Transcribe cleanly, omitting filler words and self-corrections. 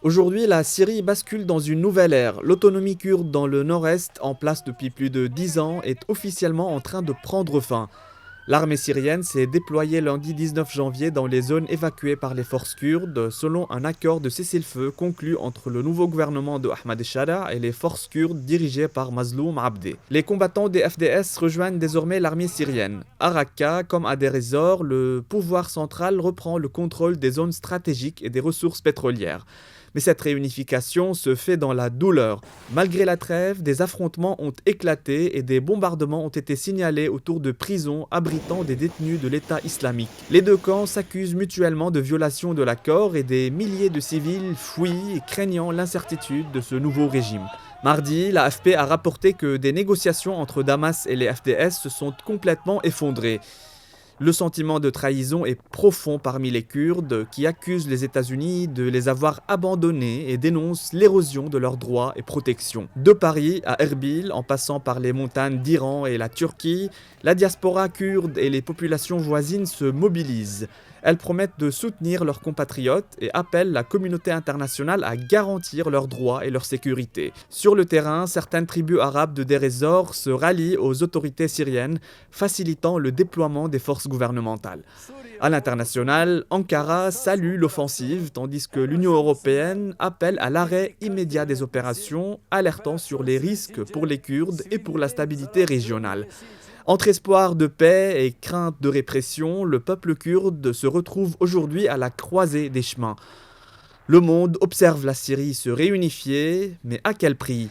Aujourd'hui, la Syrie bascule dans une nouvelle ère. L'autonomie kurde dans le nord-est, en place depuis plus de 10 ans, est officiellement en train de prendre fin. L'armée syrienne s'est déployée lundi 19 janvier dans les zones évacuées par les forces kurdes, selon un accord de cessez-le-feu conclu entre le nouveau gouvernement de Ahmad el-Shara et les forces kurdes dirigées par Mazloum Abdeh. Les combattants des FDS rejoignent désormais l'armée syrienne. À Raqqa, comme à Deir ez-Zor, le pouvoir central reprend le contrôle des zones stratégiques et des ressources pétrolières. Mais cette réunification se fait dans la douleur. Malgré la trêve, des affrontements ont éclaté et des bombardements ont été signalés autour de prisons abritant des détenus de l'État islamique. Les deux camps s'accusent mutuellement de violation de l'accord et des milliers de civils fuient, craignant l'incertitude de ce nouveau régime. Mardi, l'AFP a rapporté que des négociations entre Damas et les FDS se sont complètement effondrées. Le sentiment de trahison est profond parmi les Kurdes qui accusent les États-Unis de les avoir abandonnés et dénoncent l'érosion de leurs droits et protections. De Paris à Erbil, en passant par les montagnes d'Iran et la Turquie, la diaspora kurde et les populations voisines se mobilisent. Elles promettent de soutenir leurs compatriotes et appellent la communauté internationale à garantir leurs droits et leur sécurité. Sur le terrain, certaines tribus arabes de Deir ez-Zor se rallient aux autorités syriennes, facilitant le déploiement des forces gouvernementales. À l'international, Ankara salue l'offensive, tandis que l'Union européenne appelle à l'arrêt immédiat des opérations, alertant sur les risques pour les Kurdes et pour la stabilité régionale. Entre espoir de paix et crainte de répression, le peuple kurde se retrouve aujourd'hui à la croisée des chemins. Le monde observe la Syrie se réunifier, mais à quel prix ?